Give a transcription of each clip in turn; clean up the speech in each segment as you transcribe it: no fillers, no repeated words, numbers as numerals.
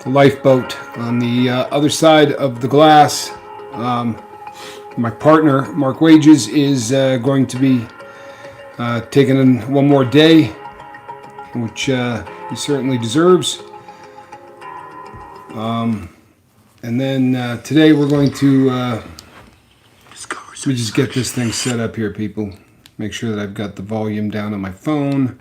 the lifeboat. On the other side of the glass, my partner, Mark Wages, is going to be taking in one more day, which he certainly deserves. And then today we're going to, let me just get this thing set up here, people. Make sure that I've got the volume down on my phone.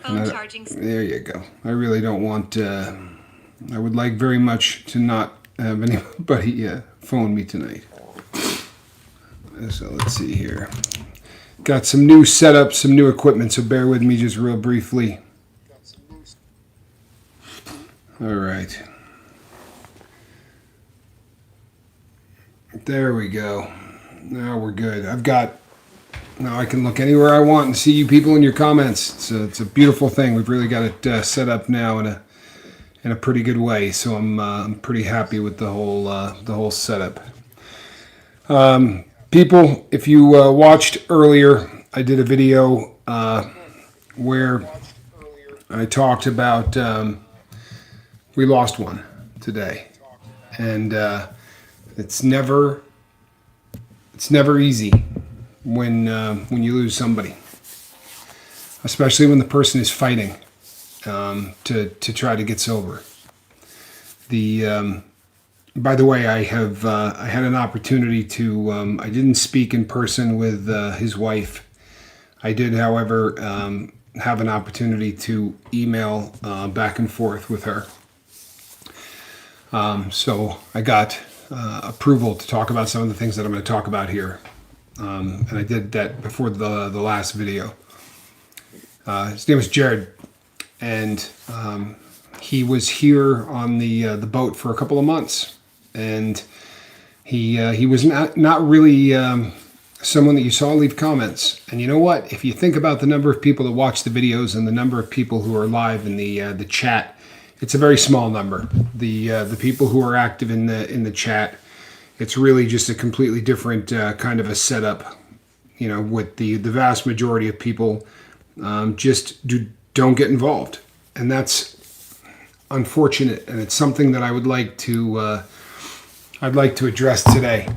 Charging. There you go. I really don't want, I would like very much to not have anybody phone me tonight. So let's see here. Got some new setup, some new equipment, so bear with me just real briefly. All right. There we go. Now we're good. Now I can look anywhere I want and see you people in your comments. It's a beautiful thing. We've really got it set up now in a pretty good way. So I'm pretty happy with the whole setup. People, if you watched earlier, I did a video where I talked about we lost one today, and it's never easy when you lose somebody, especially when the person is fighting to try to get sober. By the way, I had an opportunity to. I didn't speak in person with his wife. I did, however, have an opportunity to email back and forth with her. So I got approval to talk about some of the things that I'm going to talk about here, and I did that before the last video. His name was Jared, and he was here on the boat for a couple of months. And he was not really someone that you saw leave comments. And you know what? If you think about the number of people that watch the videos and the number of people who are live in the chat, it's a very small number. The people who are active in the chat, it's really just a completely different kind of a setup. You know, with the vast majority of people just don't get involved, and that's unfortunate. And it's something that I would like to. I'd like to address today.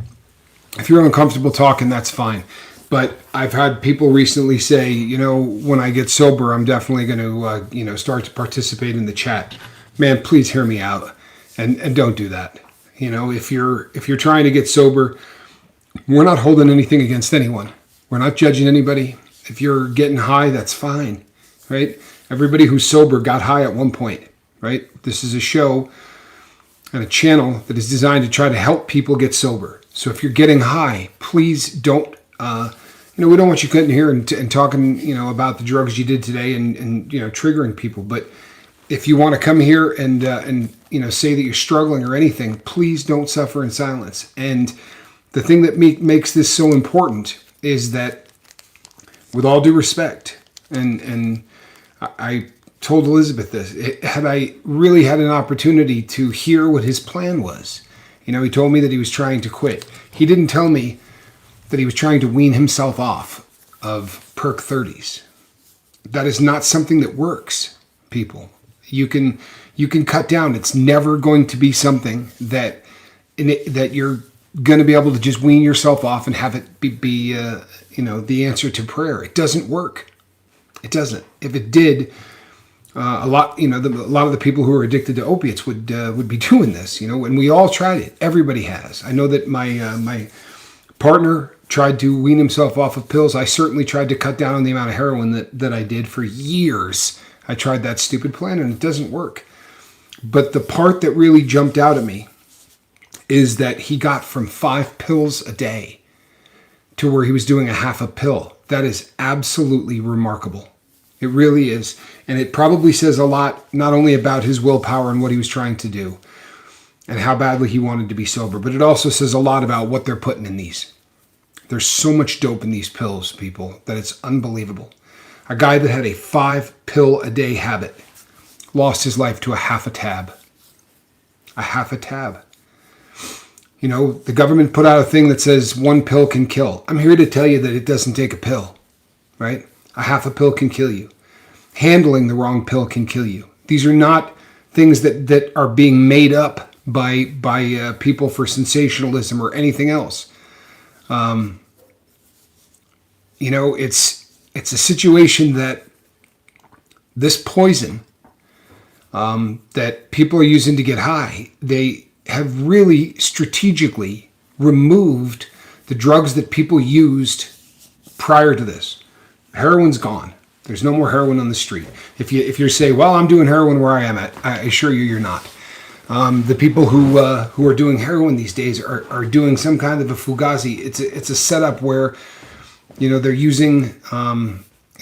If you're uncomfortable talking, that's fine. But I've had people recently say, you know, when I get sober, I'm definitely going to, start to participate in the chat. Man, please hear me out, and don't do that. You know, if you're trying to get sober, we're not holding anything against anyone. We're not judging anybody. If you're getting high, that's fine, right? Everybody who's sober got high at one point, right? This is a show and a channel that is designed to try to help people get sober. So if you're getting high, please don't, we don't want you getting here and talking, about the drugs you did today and triggering people. But if you want to come here and say that you're struggling or anything, please don't suffer in silence. And the thing that makes this so important is that, with all due respect, and I told Elizabeth this, had I really had an opportunity to hear what his plan was. He told me that he was trying to quit. He didn't tell me that he was trying to wean himself off of perk 30s. That is not something that works, people. You can cut down. It's never going to be something that you're going to be able to just wean yourself off and have it be the answer to prayer. It doesn't work. It doesn't. If it did, a lot of the people who are addicted to opiates would be doing this, and we all tried it. Everybody has. I know that my partner tried to wean himself off of pills. I certainly tried to cut down on the amount of heroin that I did for years. I tried that stupid plan and it doesn't work. But the part that really jumped out at me is that he got from 5 pills a day to where he was doing a half a pill. That is absolutely remarkable. It really is. And it probably says a lot, not only about his willpower and what he was trying to do and how badly he wanted to be sober, but it also says a lot about what they're putting in these. There's so much dope in these pills, people, that it's unbelievable. A guy that had a 5 pill a day habit lost his life to a half a tab. A half a tab. The government put out a thing that says 1 pill can kill. I'm here to tell you that it doesn't take a pill, right? A half a pill can kill you. Handling the wrong pill can kill you. These are not things that are being made up by people for sensationalism or anything else. It's a situation that this poison that people are using to get high, they have really strategically removed the drugs that people used prior to this. Heroin's gone. There's no more heroin on the street. If you say, well, I'm doing heroin where I am at, I assure you, you're not. The people who are doing heroin these days are doing some kind of a fugazi. It's a setup where, they're using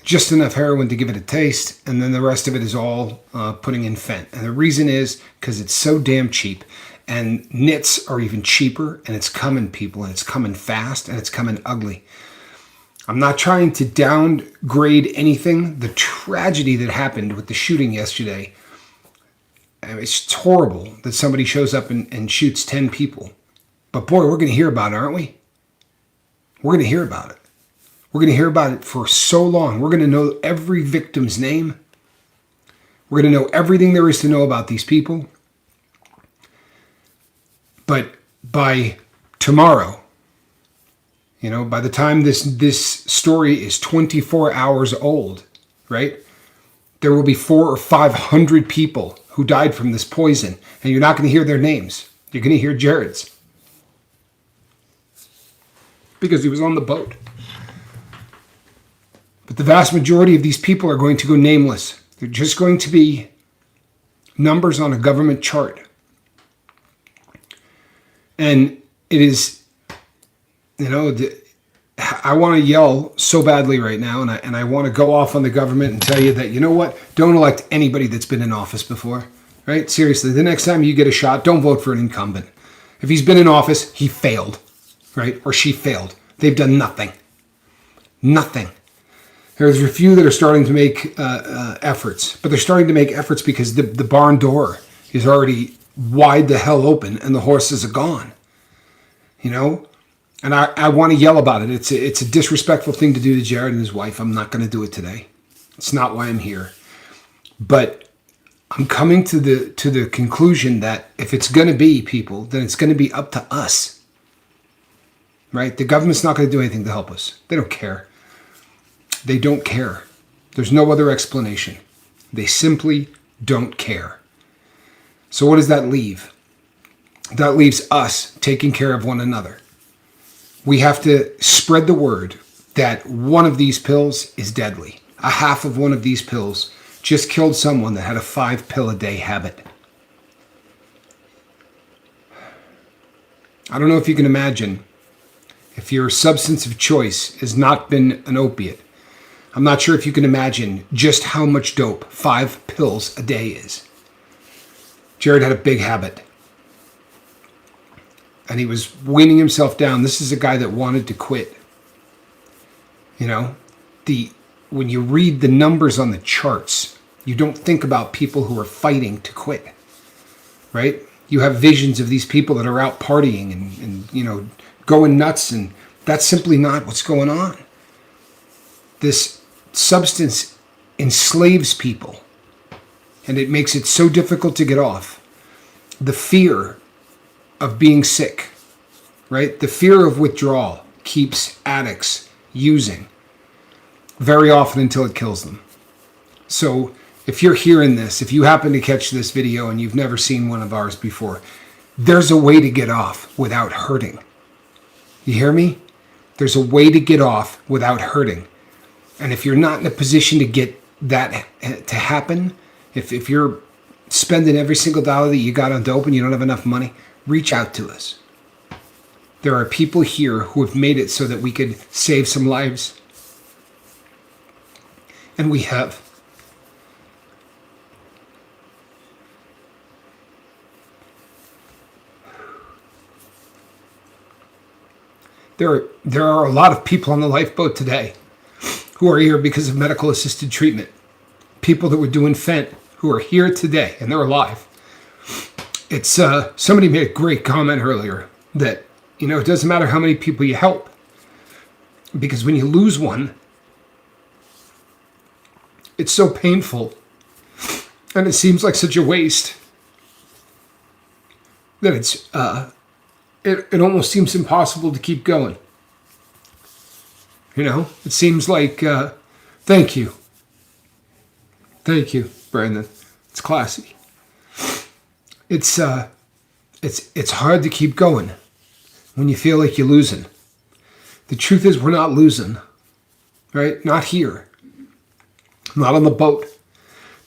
just enough heroin to give it a taste, and then the rest of it is all putting in fent. And the reason is because it's so damn cheap. And nits are even cheaper, and it's coming, people, and it's coming fast, and it's coming ugly. I'm not trying to downgrade anything. The tragedy that happened with the shooting yesterday, it's horrible that somebody shows up and shoots 10 people. But boy, we're going to hear about it, aren't we? We're going to hear about it. We're going to hear about it for so long. We're going to know every victim's name. We're going to know everything there is to know about these people. But by tomorrow, by the time this story is 24 hours old, right? There will be 400 or 500 people who died from this poison, and you're not going to hear their names. You're going to hear Jared's. Because he was on the boat. But the vast majority of these people are going to go nameless. They're just going to be numbers on a government chart. And it is, I want to yell so badly right now, and I want to go off on the government and tell you that, you know what? Don't elect anybody that's been in office before, right? Seriously, the next time you get a shot, don't vote for an incumbent. If he's been in office, he failed, right? Or she failed. They've done nothing. Nothing. There's a few that are starting to make efforts, but they're starting to make efforts because the barn door is already wide the hell open and the horses are gone. And I want to yell about it. It's a disrespectful thing to do to Jared and his wife. I'm not going to do it today. It's not why I'm here. But I'm coming to the conclusion that if it's going to be people, then it's going to be up to us. Right? The government's not going to do anything to help us. They don't care. They don't care. There's no other explanation. They simply don't care. So what does that leave? That leaves us taking care of one another. We have to spread the word that one of these pills is deadly. A half of one of these pills just killed someone that had a 5-pill-a-day habit. I don't know if you can imagine if your substance of choice has not been an opiate. I'm not sure if you can imagine just how much dope 5 pills a day is. Jared had a big habit. And he was weaning himself down. This is a guy that wanted to quit. When you read the numbers on the charts, you don't think about people who are fighting to quit, right? You have visions of these people that are out partying and going nuts, and that's simply not what's going on. This substance enslaves people, and it makes it so difficult to get off. The fear of being sick, right? The fear of withdrawal keeps addicts using very often until it kills them. So if you're hearing this, if you happen to catch this video and you've never seen one of ours before, there's a way to get off without hurting. You hear me? There's a way to get off without hurting. And if you're not in a position to get that to happen, if you're spending every single dollar that you got on dope and you don't have enough money, reach out to us. There are people here who have made it so that we could save some lives. And we have. There are a lot of people on the lifeboat today who are here because of medical assisted treatment. People that were doing fent who are here today and they're alive. It's somebody made a great comment earlier that it doesn't matter how many people you help, because when you lose one, it's so painful and it seems like such a waste. that it almost seems impossible to keep going. You know, it seems like, thank you, Brandon. It's classy. It's hard to keep going when you feel like you're losing. The truth is, we're not losing, right? Not here, not on the boat.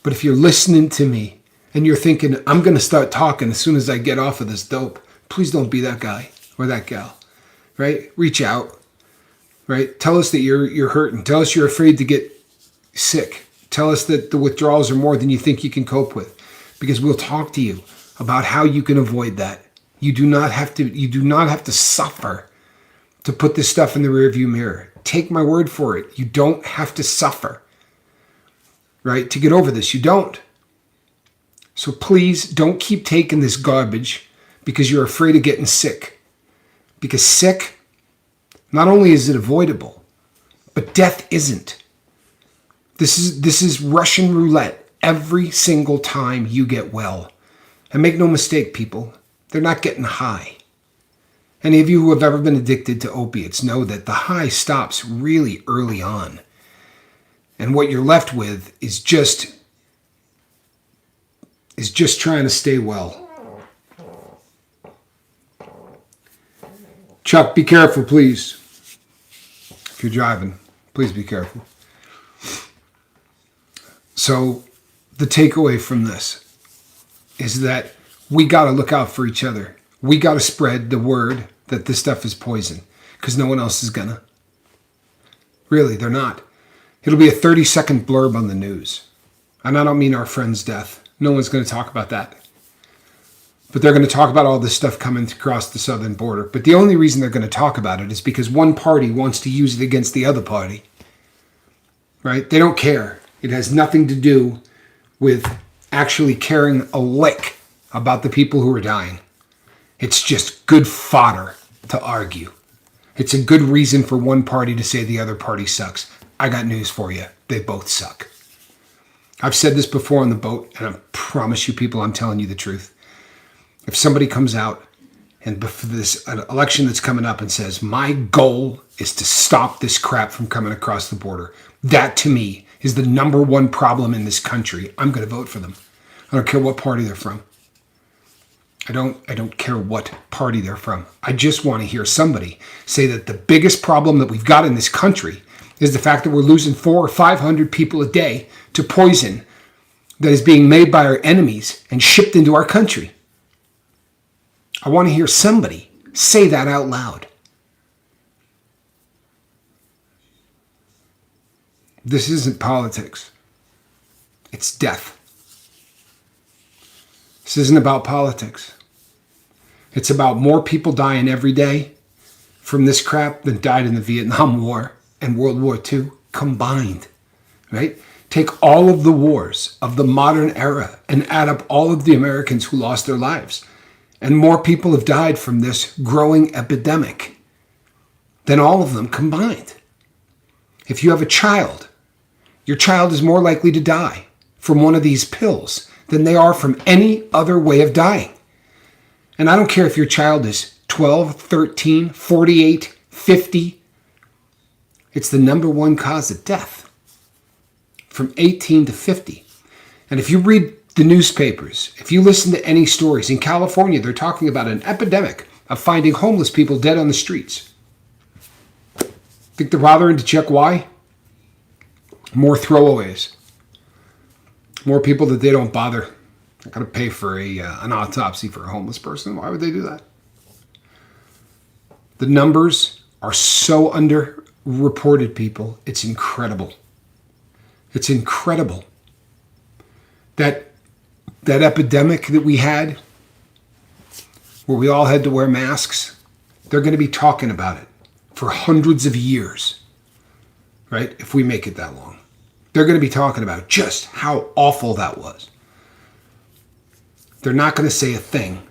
But if you're listening to me and you're thinking, I'm going to start talking as soon as I get off of this dope, please don't be that guy or that gal, right? Reach out, right? Tell us that you're hurting. Tell us you're afraid to get sick. Tell us that the withdrawals are more than you think you can cope with, because we'll talk to you about how you can avoid that. You do not have to suffer to put this stuff in the rearview mirror. Take my word for it. You don't have to suffer, right? To get over this, you don't. So please don't keep taking this garbage because you're afraid of getting sick. Because sick, not only is it avoidable, but death isn't. This is Russian roulette every single time you get well. And make no mistake, people, they're not getting high. Any of you who have ever been addicted to opiates know that the high stops really early on. And what you're left with is just trying to stay well. Chuck, be careful, please. If you're driving, please be careful. So the takeaway from this is that we got to look out for each other. We got to spread the word that this stuff is poison, because no one else is gonna. Really, they're not. It'll be a 30-second blurb on the news. And I don't mean our friend's death. No one's going to talk about that. But they're going to talk about all this stuff coming across the southern border. But the only reason they're going to talk about it is because one party wants to use it against the other party. Right? They don't care. It has nothing to do with actually caring a lick about the people who are dying. It's just good fodder to argue. It's a good reason for one party to say the other party sucks. I got news for you. They both suck. I've said this before on the boat, and I promise you people, I'm telling you the truth. If somebody comes out and before this election that's coming up and says, my goal is to stop this crap from coming across the border, that to me is the number one problem in this country, I'm going to vote for them. I don't care what party they're from. I don't care what party they're from. I just want to hear somebody say that the biggest problem that we've got in this country is the fact that we're losing 400 or 500 people a day to poison that is being made by our enemies and shipped into our country. I want to hear somebody say that out loud. This isn't politics. It's death. This isn't about politics. It's about more people dying every day from this crap than died in the Vietnam War and World War II combined, right? Take all of the wars of the modern era and add up all of the Americans who lost their lives. And more people have died from this growing epidemic than all of them combined. If you have a child, your child is more likely to die from one of these pills than they are from any other way of dying. And I don't care if your child is 12, 13, 48, 50. It's the number one cause of death from 18 to 50. And if you read the newspapers, if you listen to any stories, in California, they're talking about an epidemic of finding homeless people dead on the streets. Think they're bothering to check why? More throwaways. More people that they don't bother. I got to pay for an autopsy for a homeless person. Why would they do that? The numbers are so underreported, people. It's incredible. It's incredible. That epidemic that we had, where we all had to wear masks, they're going to be talking about it for hundreds of years, right? If we make it that long. They're going to be talking about just how awful that was. They're not going to say a thing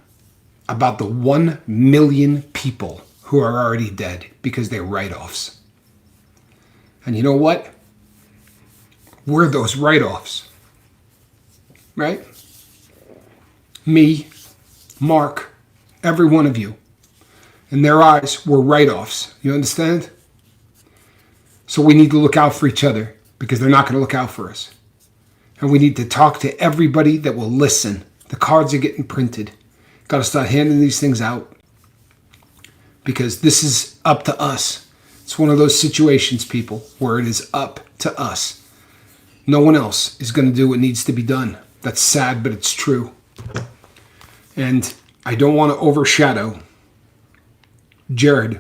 about the 1 million people who are already dead because they're write-offs. And you know what? We're those write-offs. Right? Me, Mark, Every one of you. In their eyes, we're write-offs. You understand? So we need to look out for each other because they're not going to look out for us. And we need to talk to everybody that will listen. The cards are getting printed. Got to start handing these things out because this is up to us. It's one of those situations, people, where it is up to us. No one else is going to do what needs to be done. That's sad, but it's true. And I don't want to overshadow Jared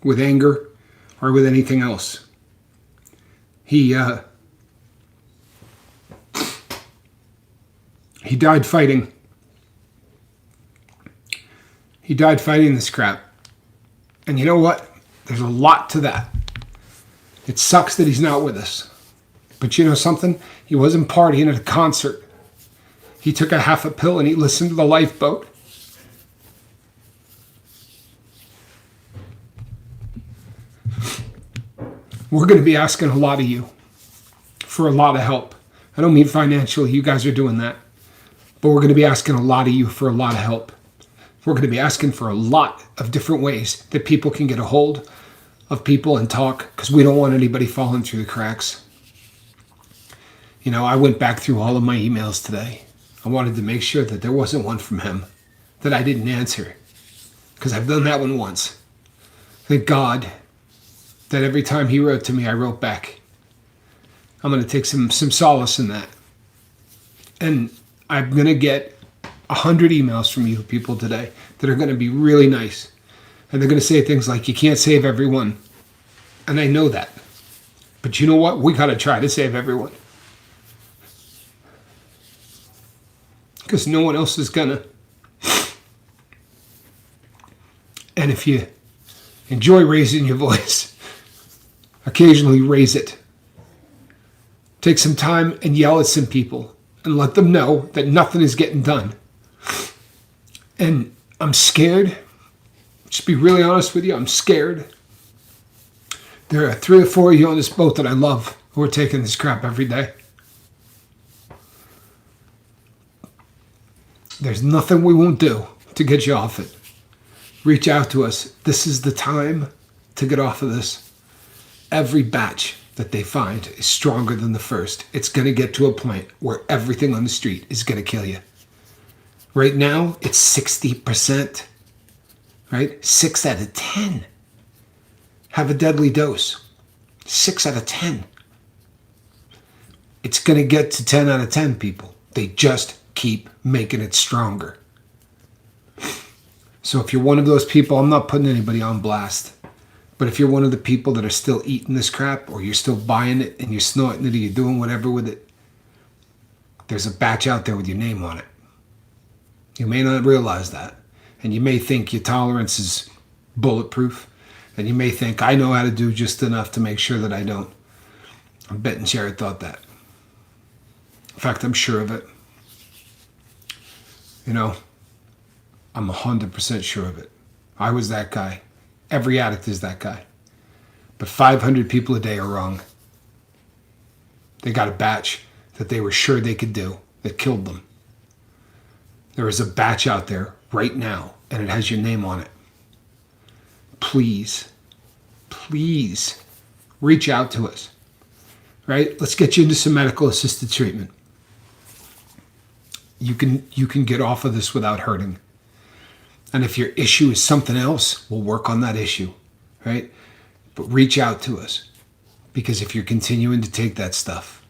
with anger or with anything else. He died fighting. He died fighting this crap. And you know what? There's a lot to that. It sucks that he's not with us. But you know something? He wasn't partying at a concert. He took a half a pill and he listened to the Lifeboat. We're going to be asking a lot of you for a lot of help. I don't mean financially. You guys are doing that. But we're going to be asking a lot of you for a lot of help. We're going to be asking for a lot of different ways that people can get a hold of people and talk, because we don't want anybody falling through the cracks. You know, I went back through all of my emails today. I wanted to make sure that there wasn't one from him that I didn't answer, because I've done that one once. Thank God that every time he wrote to me, I wrote back. I'm going to take some solace in that. And I'm going to get 100 emails from you people today that are going to be really nice. And they're going to say things like, you can't save everyone. And I know that. But you know what? We got to try to save everyone. Because no one else is going to. And if you enjoy raising your voice, occasionally raise it. Take some time and yell at some people and let them know that nothing is getting done. And I'm scared. Just be really honest with you, I'm scared. There are 3 or 4 of you on this boat that I love who are taking this crap every day. There's nothing we won't do to get you off it. Reach out to us. This is the time to get off of this. Every batch that they find is stronger than the first. It's going to get to a point where everything on the street is going to kill you. Right now, it's 60%. Right? 6 out of 10 have a deadly dose. 6 out of 10. It's going to get to 10 out of 10, people. They just keep making it stronger. So if you're one of those people, I'm not putting anybody on blast, but if you're one of the people that are still eating this crap, or you're still buying it and you're snorting it, or you're doing whatever with it, there's a batch out there with your name on it. You may not realize that. And you may think your tolerance is bulletproof. And you may think, I know how to do just enough to make sure that I don't. I'm betting Jared thought that. In fact, I'm sure of it. You know, I'm 100% sure of it. I was that guy. Every addict is that guy. But 500 people a day are wrong. They got a batch that they were sure they could do that killed them. There is a batch out there right now, and it has your name on it. Please, please reach out to us. Right? Let's get you into some medical assisted treatment. You can get off of this without hurting. And if your issue is something else, we'll work on that issue. Right? But reach out to us. Because if you're continuing to take that stuff,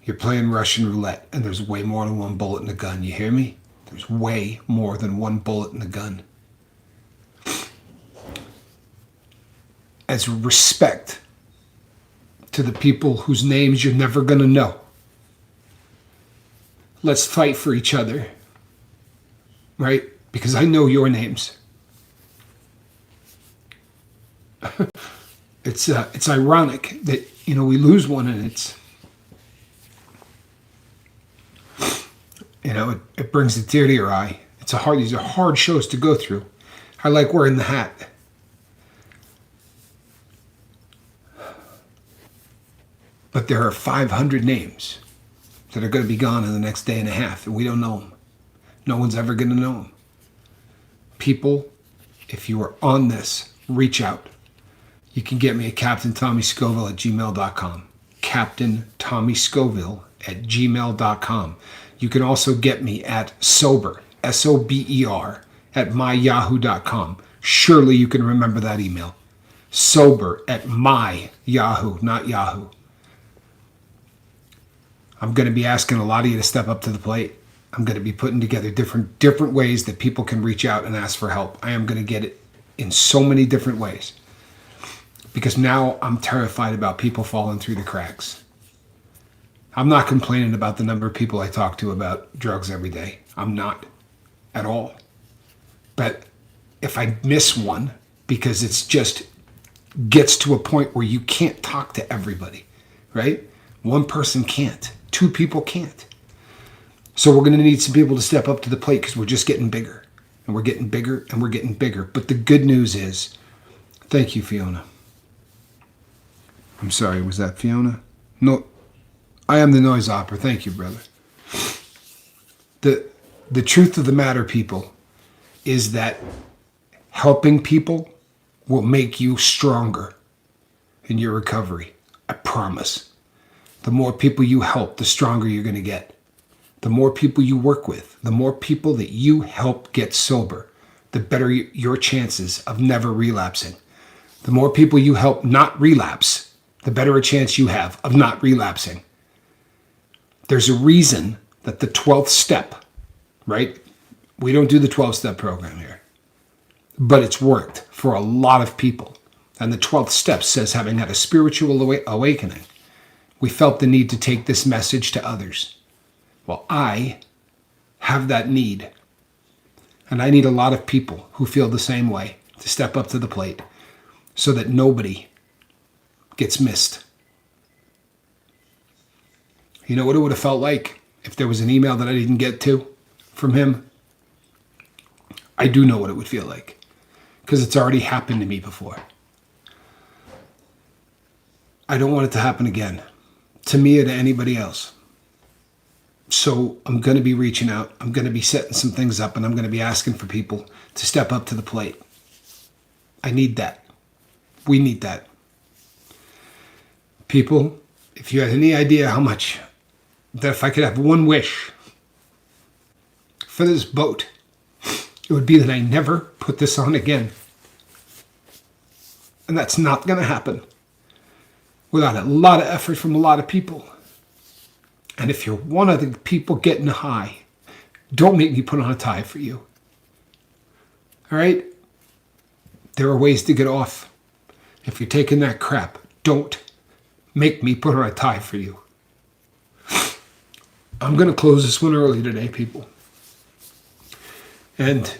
you're playing Russian roulette, and there's way more than one bullet in the gun. You hear me? There's way more than one bullet in the gun. As respect to the people whose names you're never going to know, let's fight for each other. Right? Because I know your names. It's ironic that, you know, we lose one and it's, you know, it brings a tear to your eye. These are hard shows to go through. I like wearing the hat. But there are 500 names that are going to be gone in the next day and a half, and we don't know them. No one's ever going to know them. People, if you are on this, reach out. You can get me at CaptainTommyScoville@gmail.com. CaptainTommyScoville@gmail.com. You can also get me at sober, SOBER, at myyahoo.com. Surely you can remember that email. Sober at myyahoo, not Yahoo. I'm going to be asking a lot of you to step up to the plate. I'm going to be putting together different ways that people can reach out and ask for help. I am going to get it in so many different ways. Because now I'm terrified about people falling through the cracks. I'm not complaining about the number of people I talk to about drugs every day. I'm not at all. But if I miss one, because it's just gets to a point where you can't talk to everybody, right? One person can't. Two people can't. So we're going to need some people to step up to the plate because we're just getting bigger. And we're getting bigger and we're getting bigger. But the good news is, thank you, Fiona. I'm sorry, was that Fiona? No, I am the noise opera. Thank you, brother. The truth of the matter, people, is that helping people will make you stronger in your recovery. I promise. The more people you help, the stronger you're going to get. The more people you work with, the more people that you help get sober, the better your chances of never relapsing. The more people you help not relapse, the better a chance you have of not relapsing. There's a reason that the 12th step, right? We don't do the 12-step program here, but it's worked for a lot of people. And the 12th step says, having had a spiritual awakening, we felt the need to take this message to others. Well, I have that need. And I need a lot of people who feel the same way to step up to the plate so that nobody gets missed. You know what it would have felt like if there was an email that I didn't get to from him? I do know what it would feel like because it's already happened to me before. I don't want it to happen again, to me or to anybody else. So I'm going to be reaching out. I'm going to be setting some things up, and I'm going to be asking for people to step up to the plate. I need that. We need that. People, if you had any idea how much, that if I could have one wish for this boat, it would be that I never put this on again. And that's not going to happen without a lot of effort from a lot of people. And if you're one of the people getting high, don't make me put on a tie for you. All right? There are ways to get off. If you're taking that crap, don't make me put on a tie for you. I'm going to close this one early today, people. And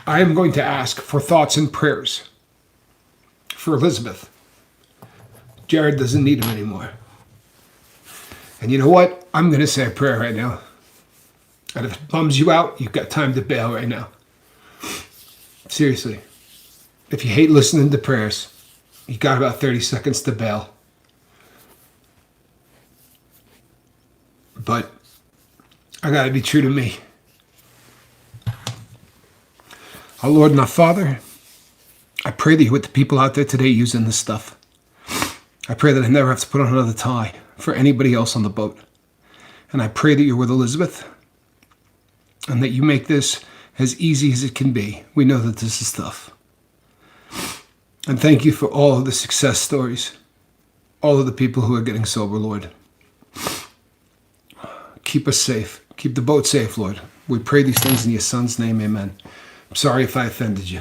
I am going to ask for thoughts and prayers for Elizabeth. Jared doesn't need them anymore. And you know what? I'm going to say a prayer right now. And if it bums you out, you've got time to bail right now. Seriously. If you hate listening to prayers, you got about 30 seconds to bail. But I got to be true to me. Our Lord and our Father, I pray that you're with the people out there today using this stuff. I pray that I never have to put on another tie for anybody else on the boat. And I pray that you're with Elizabeth and that you make this as easy as it can be. We know that this is tough. And thank you for all of the success stories, all of the people who are getting sober, Lord. Keep us safe. Keep the boat safe, Lord. We pray these things in your Son's name, amen. I'm sorry if I offended you.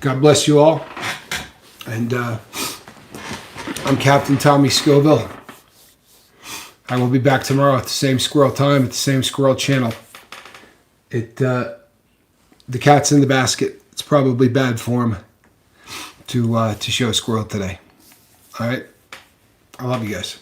God bless you all. And I'm Captain Tommy Scoville. I will be back tomorrow at the same squirrel time, at the same squirrel channel. The cat's in the basket. It's probably bad form to show squirrel today. All right? I love you guys.